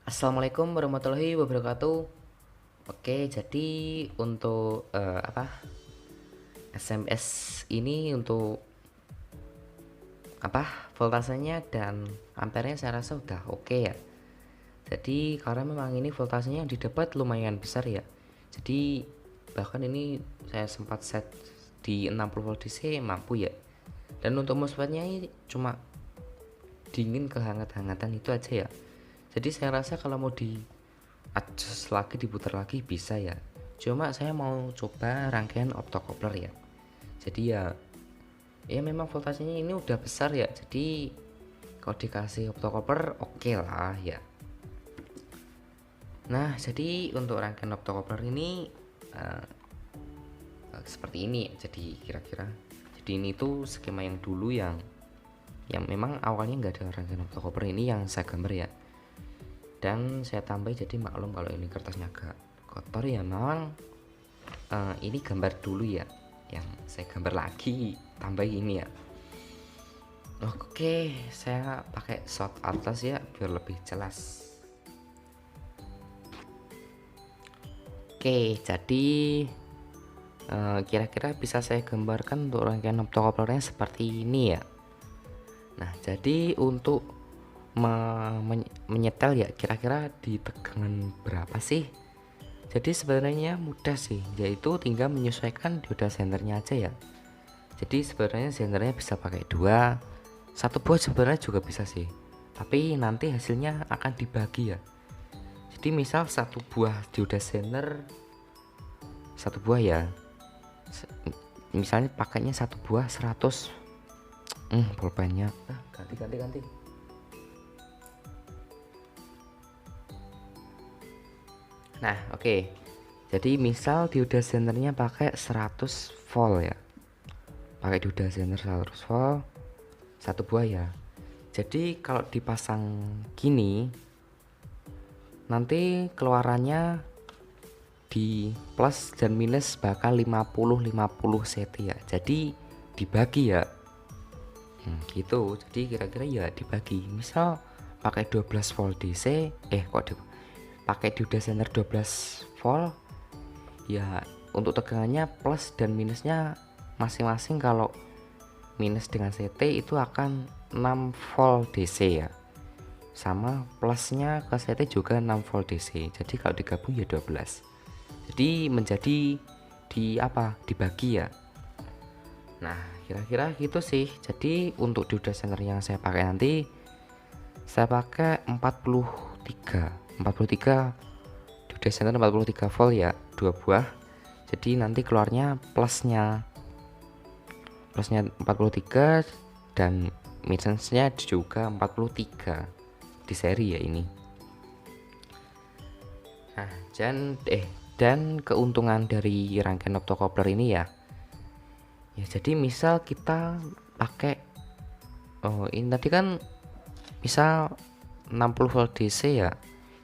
Assalamualaikum warahmatullahi wabarakatuh. Oke, jadi untuk SMS ini untuk voltasenya dan ampernya saya rasa udah oke ya. Jadi karena memang ini voltasenya yang didapat lumayan besar ya. Jadi bahkan ini saya sempat set di 60 volt DC mampu ya. Dan untuk MOSFET-nya ini cuma dingin kehangat-hangatan itu aja ya. Jadi saya rasa kalau mau di adjust lagi, diputar lagi bisa ya. Cuma saya mau coba rangkaian optocoupler ya. Jadi ya memang voltasenya ini udah besar ya. Jadi kalau dikasih optocoupler oke lah ya. Nah, jadi untuk rangkaian optocoupler ini uh, seperti ini ya. Jadi kira-kira jadi ini tuh skema yang dulu yang memang awalnya nggak ada rangkaian optocoupler, ini yang saya gambar ya. Dan saya tambah, jadi maklum kalau ini kertasnya agak kotor ya, memang ini gambar dulu ya, yang saya gambar lagi tambah ini ya. Oke, saya pakai shot atlas ya biar lebih jelas. Oke, jadi kira-kira bisa saya gambarkan untuk rangkaian optocouplernya seperti ini ya. Nah, jadi untuk menyetel ya kira-kira di tegangan berapa sih? Jadi sebenarnya mudah sih, yaitu tinggal menyesuaikan dioda senternya aja ya. Jadi sebenarnya senternya bisa pakai dua, satu buah sebenarnya juga bisa sih, tapi nanti hasilnya akan dibagi ya. Jadi misal satu buah dioda senter, satu buah ya, misalnya pakainya satu buah 100. Pulpennya ganti. Nah, oke. Jadi misal dioda senternya pakai 100 volt ya. Pakai dioda senter 100 volt satu buah ya. Jadi kalau dipasang gini nanti keluarannya di plus dan minus bakal 50 CT ya. Jadi dibagi ya. Gitu. Jadi kira-kira ya dibagi. Misal pakai 12 volt DC, pakai dioda senter 12 volt ya, untuk tegangannya plus dan minusnya masing-masing. Kalau minus dengan CT itu akan 6 volt DC ya, sama plusnya ke CT juga 6 volt DC. Jadi kalau digabung ya 12, jadi menjadi dibagi ya. Nah, kira-kira gitu sih. Jadi untuk dioda senter yang saya pakai nanti, saya pakai 43 dioda senter 43 volt ya, dua buah. Jadi nanti keluarnya plusnya 43 dan minusnya juga 43 di seri ya ini. Nah, dan keuntungan dari rangkaian optocoupler ini ya, jadi misal kita pakai ini tadi kan misal 60 volt DC ya,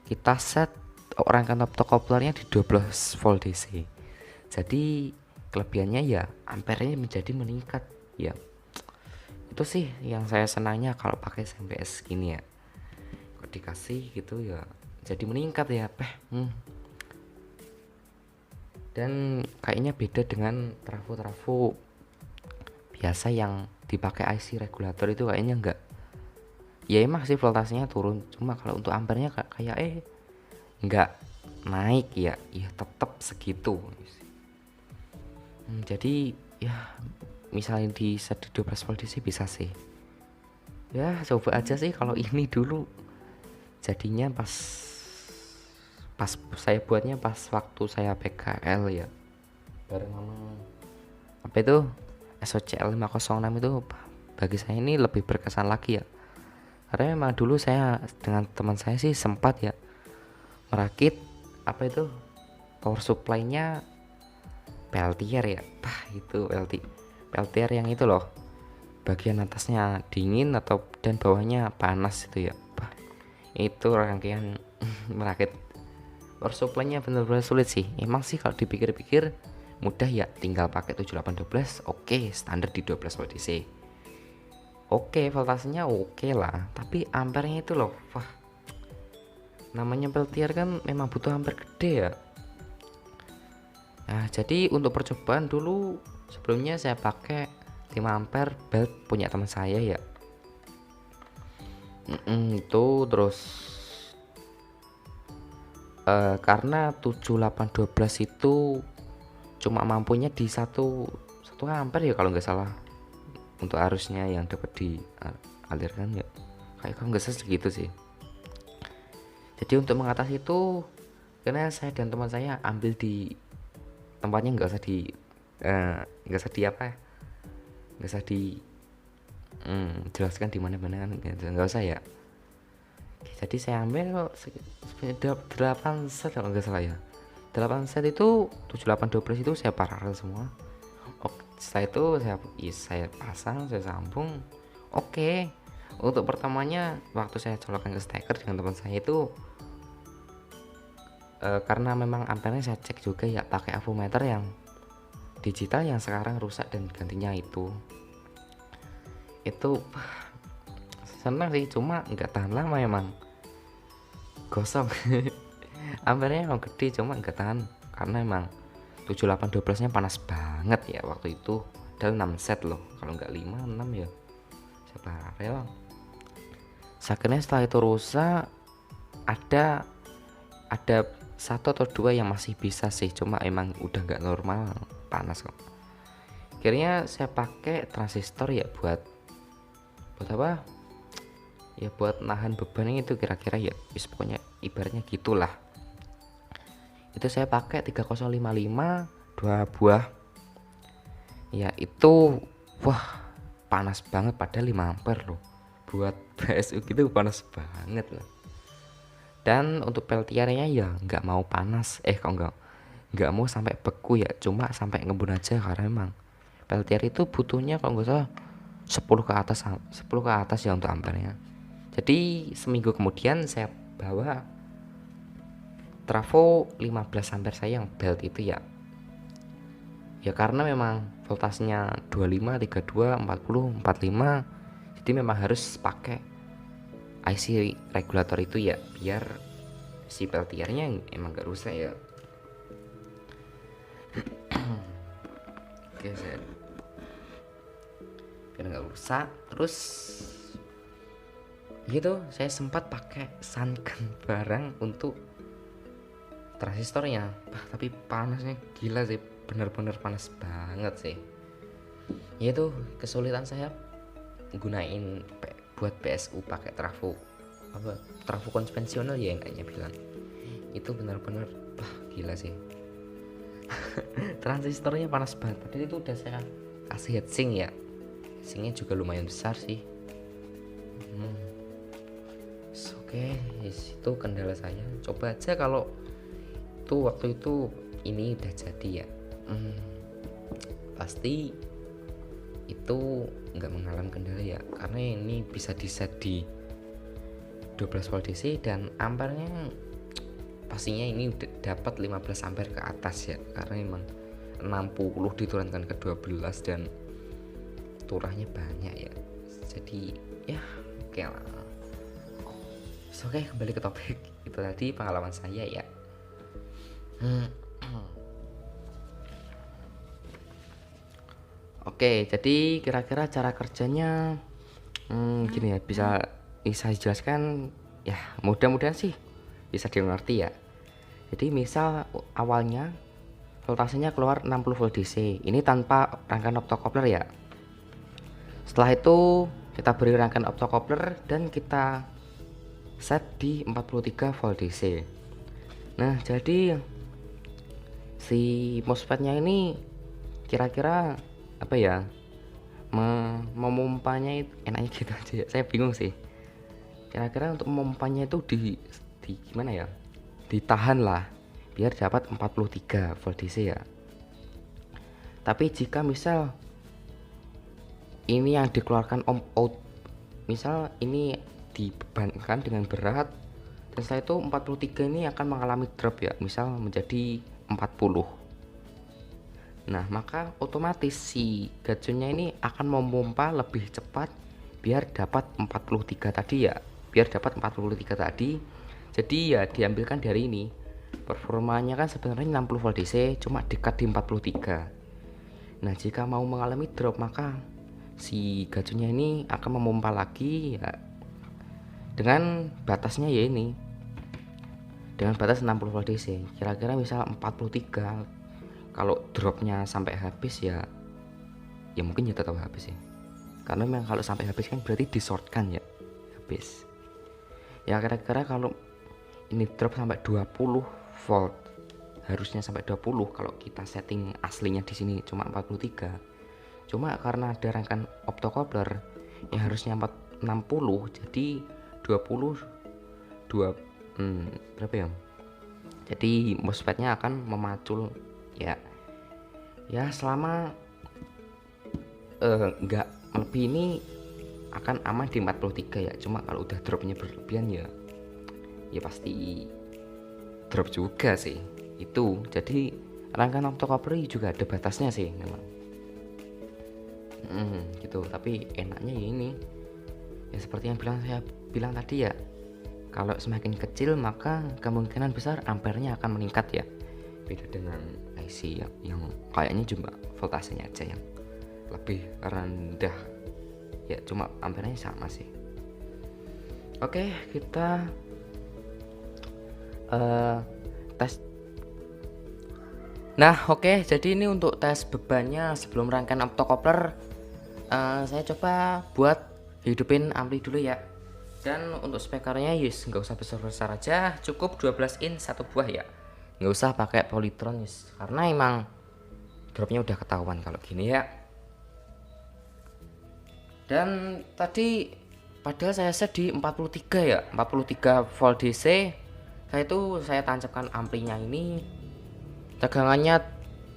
kita set rangkaian optocouplernya di 12 volt DC. Jadi kelebihannya ya ampernya menjadi meningkat ya. Itu sih yang saya senangnya kalau pakai SMS gini ya. Kalau dikasih gitu ya jadi meningkat ya Dan kayaknya beda dengan trafo biasa yang dipakai IC regulator itu, kayaknya enggak. Ya emang sih voltasenya turun, cuma kalau untuk ampernya kayak enggak naik ya tetap segitu. Jadi ya misalnya di set 12 volt DC bisa sih ya, coba aja sih kalau ini dulu. Jadinya pas saya buatnya pas waktu saya PKL ya, bareng apa itu SOCL 506 itu, bagi saya ini lebih berkesan lagi ya, karena memang dulu saya dengan teman saya sih sempat ya merakit power supply-nya Peltier ya. Itu Peltier yang itu loh, bagian atasnya dingin dan bawahnya panas itu ya. Itu rangkaian merakit power supply-nya bener-bener sulit sih. Emang sih kalau dipikir-pikir mudah ya, tinggal pakai 7812. Oke, standar di 12 volt DC. Oke, voltasenya oke lah, tapi ampernya itu loh, namanya peltier kan memang butuh ampere gede ya. Nah jadi untuk percobaan dulu sebelumnya saya pakai 5 ampere belt punya teman saya ya. Itu terus karena 7812 itu cuma mampunya di satu ampere ya kalau nggak salah, untuk arusnya yang dapat dialirkan ya, kayak kalau nggak salah segitu sih. Jadi untuk mengatasi itu, karena saya dan teman saya ambil di tempatnya nggak usah di jelaskan di mana-mana kan, nggak usah ya. Jadi saya ambil 8 set kalau nggak salah ya, 8 set itu 7812 itu saya paralel semua. Setelah itu saya pasang, saya sambung. Oke. Untuk pertamanya waktu saya colokkan ke steker dengan teman saya itu karena memang ampernya saya cek juga ya pakai avometer yang digital yang sekarang rusak dan gantinya itu senang sih, cuma nggak tahan lama, emang gosong. Ampernya emang gede cuma nggak tahan karena emang 7812 nya panas banget ya waktu itu, dan 6 set loh, kalau nggak 5 6 ya saya paralel. Akhirnya setelah itu rusak, ada 1 atau 2 yang masih bisa sih, cuma emang udah nggak normal, panas kok. Akhirnya saya pakai transistor ya buat apa ya, buat nahan beban itu kira-kira ya, pokoknya ibaratnya gitulah. Itu saya pakai 3055 2 buah ya, itu wah panas banget, padahal 5 ampere loh, buat PSU gitu panas banget lah. Dan untuk peltiernya ya nggak mau panas, kok nggak mau sampai beku ya, cuma sampai ngebun aja, karena memang peltier itu butuhnya kalau nggak salah 10 ke atas ya untuk ampernya. Jadi seminggu kemudian saya bawa trafo 15 ampere saya yang belt itu ya karena memang voltasenya 25 32 40 45, jadi memang harus pakai IC regulator itu ya, biar si peltiernya emang gak rusak ya. Oke, biar nggak rusak. Terus gitu saya sempat pakai sunken barang untuk transistornya, tapi panasnya gila sih, bener-bener panas banget sih. Itu kesulitan saya gunain buat PSU pakai trafo konvensional ya, enggaknya bilang itu bener-bener gila sih. Transistornya panas banget, padahal itu udah saya kasih heatsink ya, heatsinknya juga lumayan besar sih. Oke, itu kendala saya. Coba aja kalau tuh waktu itu ini udah jadi ya, pasti itu nggak mengalami kendala ya, karena ini bisa diset di 12 volt DC dan ampernya pastinya ini dapat 15 ampere ke atas ya, karena memang 60 diturunkan ke 12 dan turahnya banyak ya. Jadi ya oke lah. Oke, kembali ke topik. Itu tadi pengalaman saya ya. Oke, jadi kira-kira cara kerjanya gini ya, bisa dijelaskan ya, mudah-mudahan sih bisa dimengerti ya. Jadi misal awalnya voltasenya keluar 60 volt DC, ini tanpa rangkaian optocoupler ya. Setelah itu kita beri rangkaian optocoupler dan kita set di 43 volt DC. Nah, jadi si MOSFET-nya ini kira-kira apa ya, memompanya itu enaknya gitu aja ya, saya bingung sih. Kira-kira untuk memompanya itu di gimana ya, ditahan lah biar dapat 43 volt DC ya. Tapi jika misal ini yang dikeluarkan out, misal ini dibebankan dengan berat, dan setelah itu 43 ini akan mengalami drop ya, misal menjadi 40. Nah, maka otomatis si gacunnya ini akan memompa lebih cepat biar dapat 43 tadi ya, biar dapat 43 tadi. Jadi ya diambilkan dari ini. Performanya kan sebenarnya 60 volt DC, cuma dekat di 43. Nah, jika mau mengalami drop maka si gacunya ini akan memompa lagi ya, dengan batasnya ya ini, dengan batas 60 volt DC. Kira-kira misal 43, kalau dropnya sampai habis ya mungkin ya tetap habis ya, karena memang kalau sampai habis kan berarti disortkan ya, habis ya. Kira-kira kalau ini drop sampai 20 volt, harusnya sampai 20, kalau kita setting aslinya di sini cuma 43. Cuma karena ada rangkaian optocoupler yang harusnya 60, jadi 20 berapa ya? Jadi MOSFET-nya akan memacul ya selama enggak lebih ini akan aman di 43 ya. Cuma kalau udah dropnya berlebihan ya pasti drop juga sih itu. Jadi rangkaian optocoupler juga ada batasnya sih memang. Gitu. Tapi enaknya ya ini ya seperti yang saya bilang tadi ya, kalau semakin kecil maka kemungkinan besar ampernya akan meningkat ya. Beda dengan IC yang kayaknya cuma voltasenya aja yang lebih rendah ya, cuma ampernya sama sih. Oke, kita tes. Nah, oke, jadi ini untuk tes bebannya sebelum rangkaian optocoupler. Saya coba buat hidupin ampli dulu ya. Dan untuk speakernya yes, nggak usah besar-besar aja, cukup 12 in satu buah ya. Nggak usah pakai Polytron yes, karena emang dropnya udah ketahuan kalau gini ya. Dan tadi padahal saya set di 43 ya, 43 volt DC. Saya tancapkan amplinya ini, tegangannya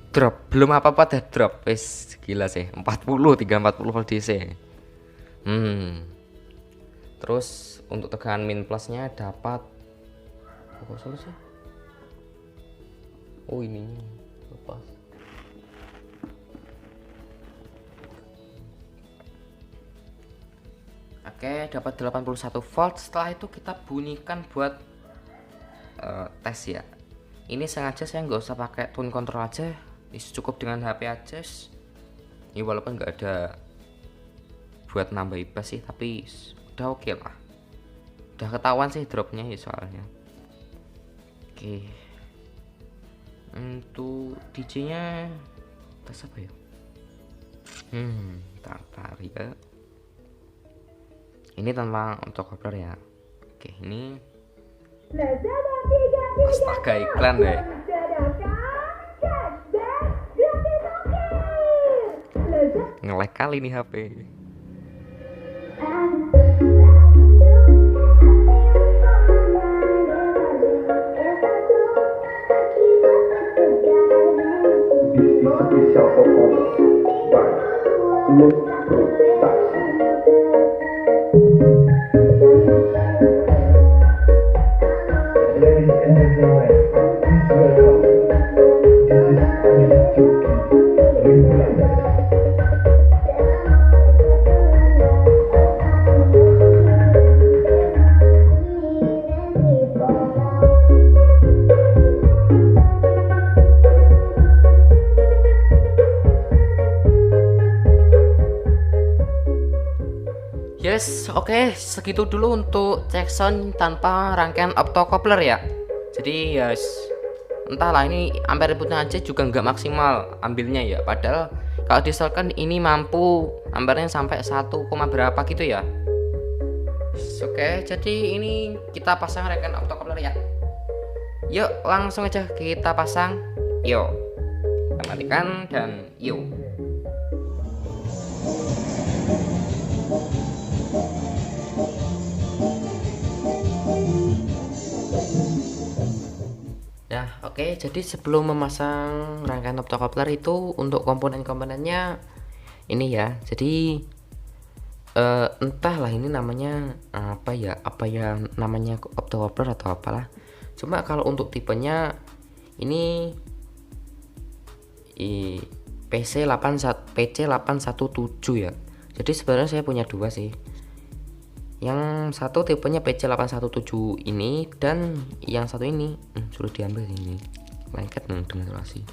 drop, belum apa-apa dah drop. Wes gila sih, 40 volt DC. Terus untuk tegangan min plusnya dapat apa solusi? Oh ini lepas. Oke, dapat 81 volt. Setelah itu kita bunyikan buat tes ya. Ini sengaja saya nggak usah pakai tune control aja, cukup dengan HP aja. Ini walaupun nggak ada buat nambah bass sih, tapi udah oke lah. Udah ketahuan sih dropnya ya soalnya. Oke. Untuk DJ nya tes apa ya? Tar ya. Ini tanpa optocoupler ya. Oke, ini astaga iklan deh. Nge-lag kali nih HP. Especial performance by Look Production. Ladies and gentlemen, please welcome. This is Anil Joki Remix. Yes, oke, segitu dulu untuk cek sound tanpa rangkaian optocoupler ya. Jadi yes, entahlah, ini ampere inputnya aja juga nggak maksimal ambilnya ya. Padahal kalau disetelkan ini mampu ampernya sampai 1, berapa gitu ya. Oke, jadi ini kita pasang rangkaian optocoupler ya. Yuk langsung aja kita pasang. Yuk, kita matikan dan yuk. Nah, oke, jadi sebelum memasang rangkaian optocoupler itu untuk komponen-komponennya ini ya. Jadi entahlah ini namanya apa ya namanya optocoupler atau apalah. Cuma kalau untuk tipenya ini PC817 ya. Jadi sebenarnya saya punya dua sih. Yang satu tipenya PC817 ini, dan yang satu ini sudah diambil ini. Lengket dong dengan durasi.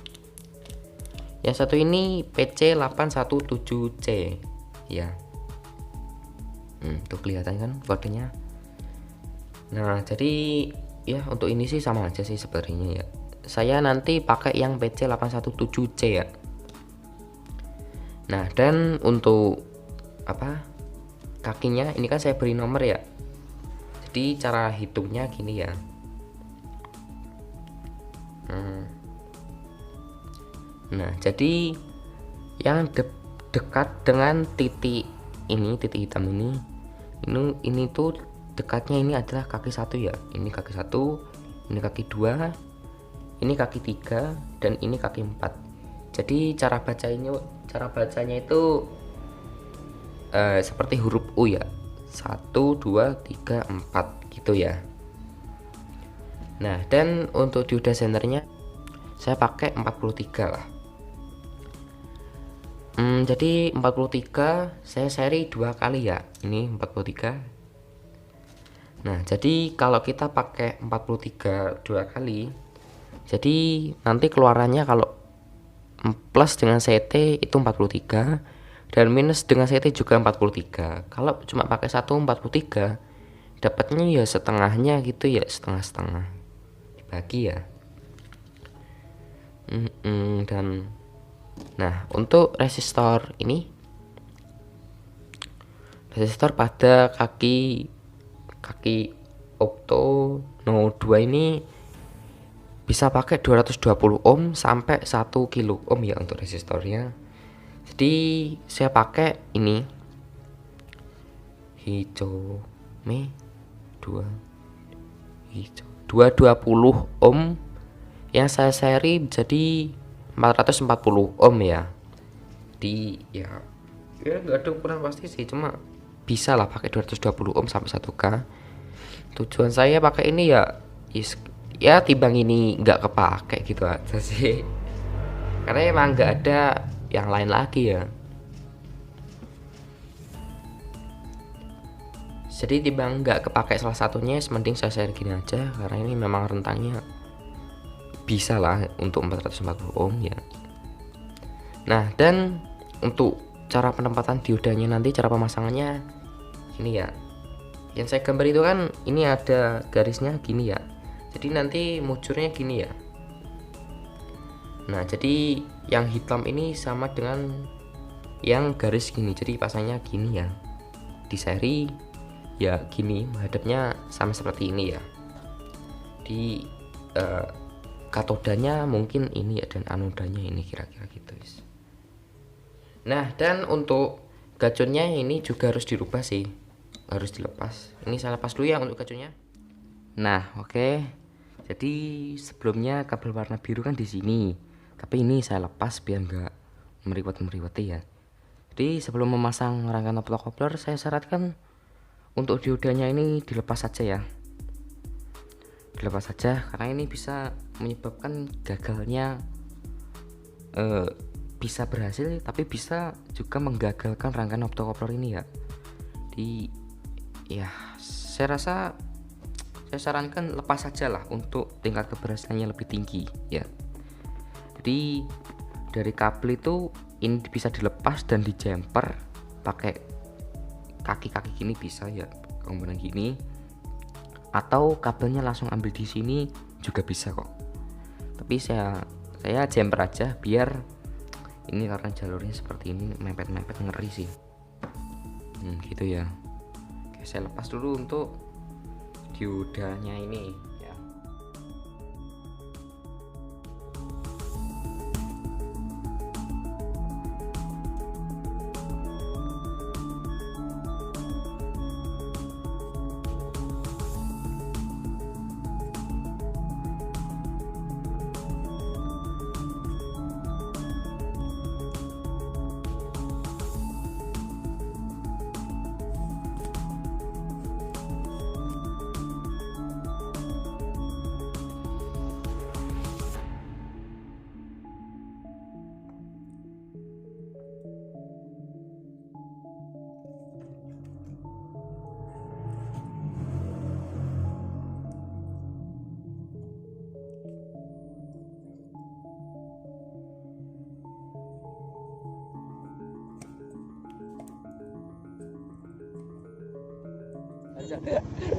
Yang satu ini PC817C ya. Tuh kelihatan kan kodenya. Nah, jadi ya untuk ini sih sama aja sih sebenarnya ya. Saya nanti pakai yang PC817C ya. Nah, dan untuk apa? Kakinya ini kan saya beri nomor ya. Jadi cara hitungnya gini ya. Nah, jadi yang dekat dengan titik ini, titik hitam ini tuh dekatnya ini adalah kaki satu ya. Ini kaki satu, ini kaki dua, ini kaki tiga, dan ini kaki 4. Jadi cara bacanya itu seperti huruf U ya. 1 2 3 4 gitu ya. Nah, dan untuk dioda senternya saya pakai 43 lah. Jadi 43 saya seri 2 kali ya. Ini 43. Nah, jadi kalau kita pakai 43 2 kali, jadi nanti keluarannya kalau plus dengan CT itu 43 dan minus dengan CT juga 43. Kalau cuma pakai 143 dapatnya ya setengahnya gitu ya, setengah-setengah dibagi ya. Dan nah, untuk resistor ini, resistor pada kaki opto no 2 ini bisa pakai 220 ohm sampai 1 kilo ohm ya untuk resistornya. Jadi saya pakai ini hijau 220 ohm yang saya seri jadi 440 ohm ya. Di ya nggak ada ukuran pasti sih, cuma bisa lah pakai 220 ohm sampai 1K. Tujuan saya pakai ini ya timbang ini nggak kepake gitu aja sih, karena emang nggak ada yang lain lagi ya. Jadi timbang nggak kepake salah satunya, mending saya share gini aja, karena ini memang rentangnya bisa lah untuk 440 ohm ya. Nah, dan untuk cara penempatan diodanya nanti, cara pemasangannya ini ya. Yang saya gambar itu kan ini ada garisnya gini ya. Jadi nanti mujurnya gini ya. Nah, jadi yang hitam ini sama dengan yang garis gini. Jadi pasangnya gini ya. Di seri ya gini, menghadapnya sama seperti ini ya. Di katodanya mungkin ini ya, dan anodanya ini kira-kira gitu. Nah, dan untuk gacunnya ini juga harus dirubah sih, harus dilepas. Ini saya lepas dulu ya untuk gacunnya. Nah, oke. Jadi sebelumnya kabel warna biru kan di sini, tapi ini saya lepas biar nggak meriwet-meriweti ya. Jadi sebelum memasang rangkaian optocoupler, saya syaratkan untuk diodanya ini dilepas saja ya. Dilepas saja karena ini bisa menyebabkan gagalnya, bisa berhasil tapi bisa juga menggagalkan rangkaian optocoupler ini ya. Saya rasa saya sarankan lepas saja lah untuk tingkat keberhasilannya lebih tinggi ya. Jadi dari kabel itu ini bisa dilepas dan dijemper pakai kaki-kaki gini bisa ya, komponen gini, atau kabelnya langsung ambil di sini juga bisa kok. Tapi saya jemper aja biar ini, karena jalurnya seperti ini mepet-mepet ngeri sih. Gitu ya. Oke, saya lepas dulu untuk diodanya ini ya.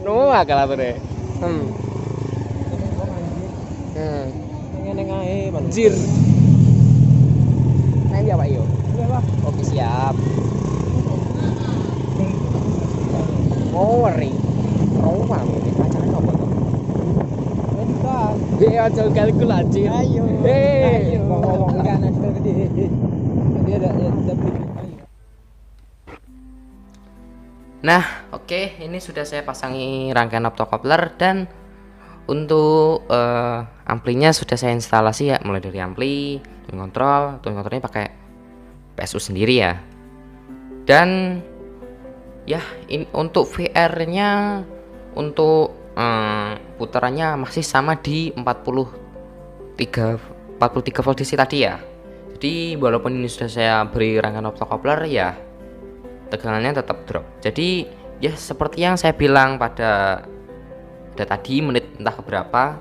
No akal ature. Ngene ae, Anjir. Nanti apa yo? Iya, Pak. Oke, siap. Oh, weri. Rumah ini pacaran apa tuh? Bentar. Aja kalkulasi. Ayo. Hei. Ngomong kan ada gede. Jadi ada beli. Nah, oke, ini sudah saya pasangi rangkaian optocoupler dan untuk amplinya sudah saya instalasi ya, mulai dari ampli, tune controlnya pakai PSU sendiri ya. Dan ya, untuk VR-nya untuk putarannya masih sama di 43 volt DC tadi ya. Jadi walaupun ini sudah saya beri rangkaian optocoupler ya, tegangannya tetap drop. Jadi ya seperti yang saya bilang pada tadi menit entah keberapa.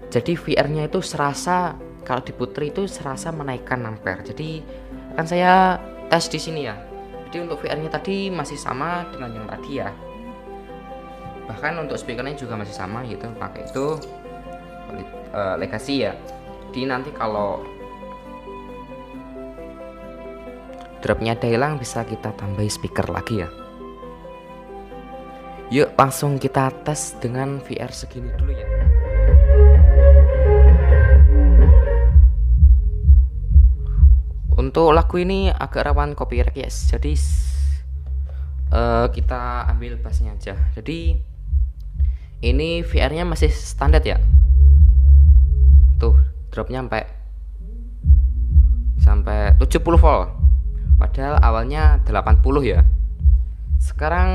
Jadi VR-nya itu serasa kalau diputer itu serasa menaikkan ampere. Jadi akan saya tes di sini ya. Jadi untuk VR-nya tadi masih sama dengan yang tadi ya. Bahkan untuk speakernya juga masih sama gitu, pakai itu Legacy ya. Jadi nanti kalau dropnya ada hilang bisa kita tambahi speaker lagi ya. Yuk langsung kita tes dengan VR segini dulu ya. Untuk lagu ini agak rawan copyright guys. Jadi kita ambil bassnya aja. Jadi ini VR-nya masih standar ya. Tuh dropnya sampai 70 volt. Padahal awalnya 80 ya. Sekarang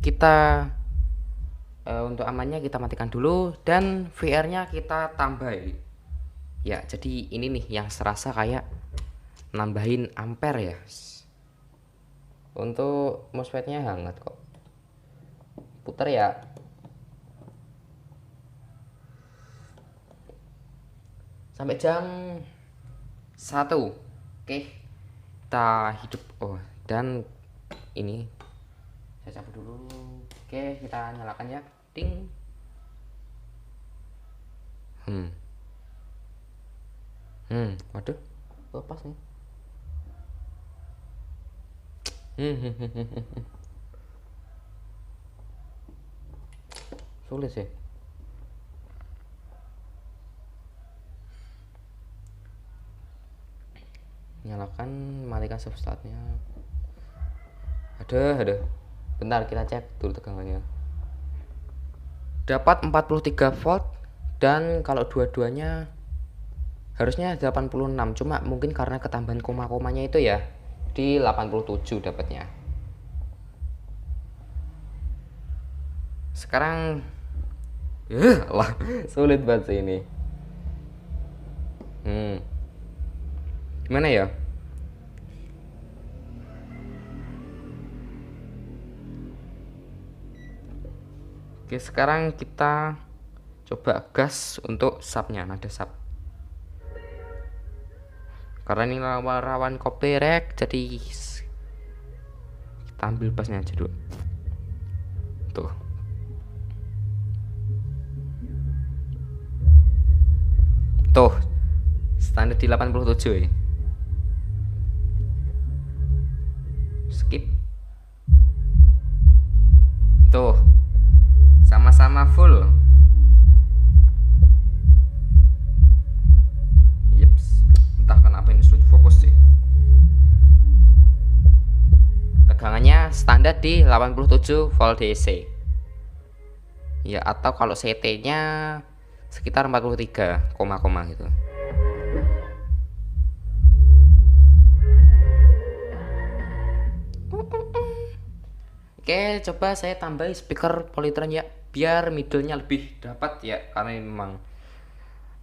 kita untuk amannya kita matikan dulu dan VR-nya kita tambahin. Ya, jadi ini nih yang serasa kayak nambahin ampere ya. Untuk MOSFET-nya hangat kok. Putar ya. Sampai jam 1. Oke. Kita hidup. Oh, dan ini saya cabut dulu. Oke, kita nyalakan ya. Ding. Waduh. Lepas nih. Sulit sih. Nyalakan, matikan substratnya. Ada. Bentar kita cek dulu tegangannya. Dapat 43 volt dan kalau dua-duanya harusnya 86, cuma mungkin karena ketambahan koma-komanya itu ya di 87 dapatnya. Sekarang lah sulit banget sih ini. Gimana ya? Oke, sekarang kita coba gas untuk subnya, nada sub. Karena ini rawan copyright, jadi kita ambil bassnya aja dulu. Tuh. Tuh. Standar di 87 ya. Skip. Tuh. Sama-sama full. Yeps. Entah kenapa ini sulit fokus sih. Tegangannya standar di 87 volt DC. Ya, atau kalau CT-nya sekitar 43, gitu. Oke, coba saya tambah speaker Polytron ya, biar middle-nya lebih dapat ya, karena ini memang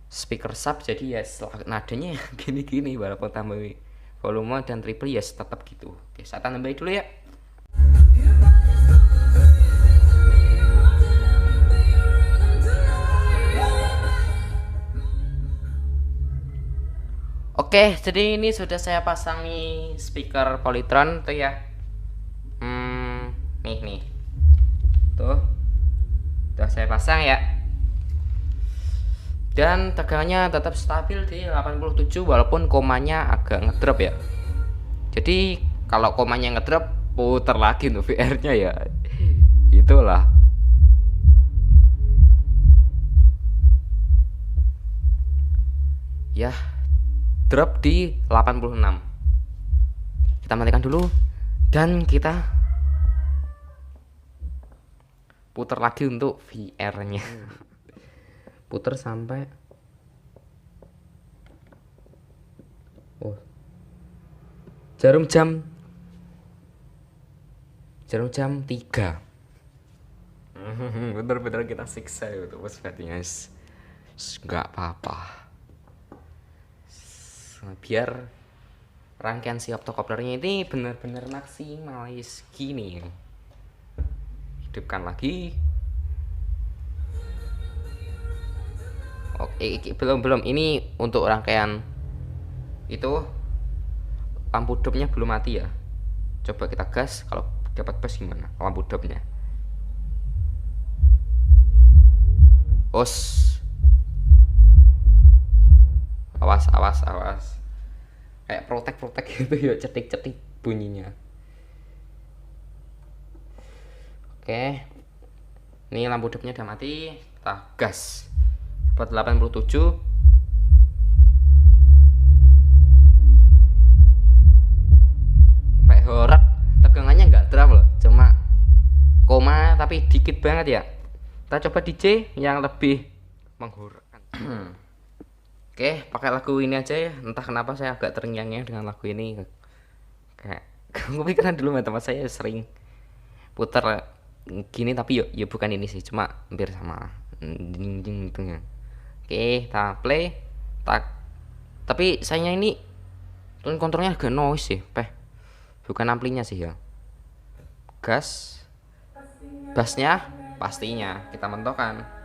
speaker sub jadi ya nadanya gini-gini walaupun tambah volume dan triple ya tetap gitu. Oke, saya tambahin dulu ya. Oke, jadi ini sudah saya pasangi speaker Polytron tuh ya. Nih. saya pasang ya. Dan tegangannya tetap stabil di 87 walaupun komanya agak ngedrop ya. Jadi kalau komanya ngedrop, putar lagi untuk VR-nya ya. Itulah. Ya, drop di 86. Kita matikan dulu dan kita putar lagi untuk VR-nya. Putar sampai jarum jam 3. Bener-bener kita siksa itu musbatnya. Nggak apa-apa, biar rangkaian si optocouplernya ini benar-benar maksimalis gini. Hidupkan lagi. Oke, belum ini untuk rangkaian itu lampu dopnya belum mati ya. Coba kita gas, kalau dapat pas gimana lampu dopnya. Awas kayak protek gitu ya, cetik bunyinya. Oke, ini lampu dopnya udah mati, kita gas buat 87. Kayak horap, tegangannya nggak drop loh, cuma koma tapi dikit banget ya. Kita coba di C yang lebih menghorakkan. Oke, pakai lagu ini aja ya. Entah kenapa saya agak terngiang-ngiang dengan lagu ini. Kayak kepikiran dulu teman saya sering putar gini, tapi ya bukan ini sih, cuma hampir sama. Gitu ya. Oke, kita play. Tapi sayangnya ini tone kontrolnya agak noise sih, bukan amplinya sih ya. Gas, bassnya pastinya kita mentokkan.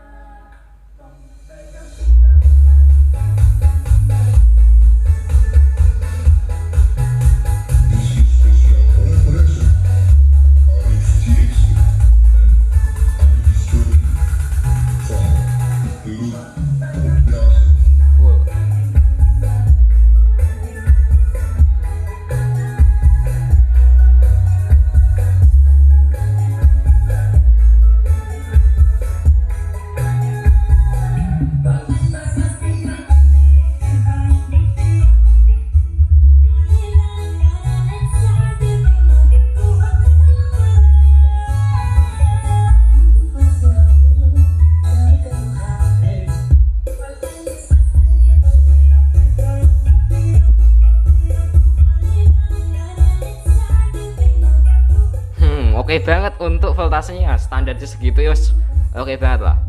Oke banget untuk voltasenya, standarnya segitu ya, oke banget lah.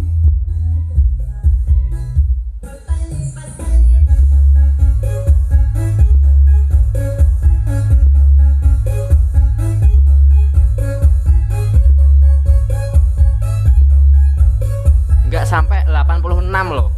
Nggak sampai 86 loh.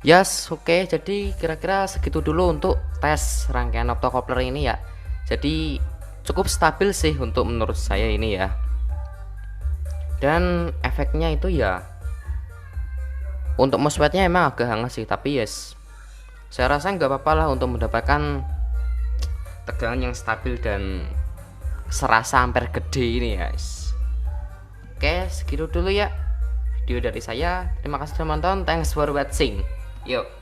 Yes, oke. Jadi kira-kira segitu dulu untuk tes rangkaian optocoupler ini ya. Jadi cukup stabil sih untuk menurut saya ini ya. Dan efeknya itu ya, untuk MOSFET-nya emang agak hangat sih, tapi yes, saya rasa nggak apa-apa lah untuk mendapatkan tegangan yang stabil dan serasa ampere gede ini ya guys. Oke, segitu dulu ya video dari saya. Terima kasih sudah menonton. Thanks for watching. Yuk.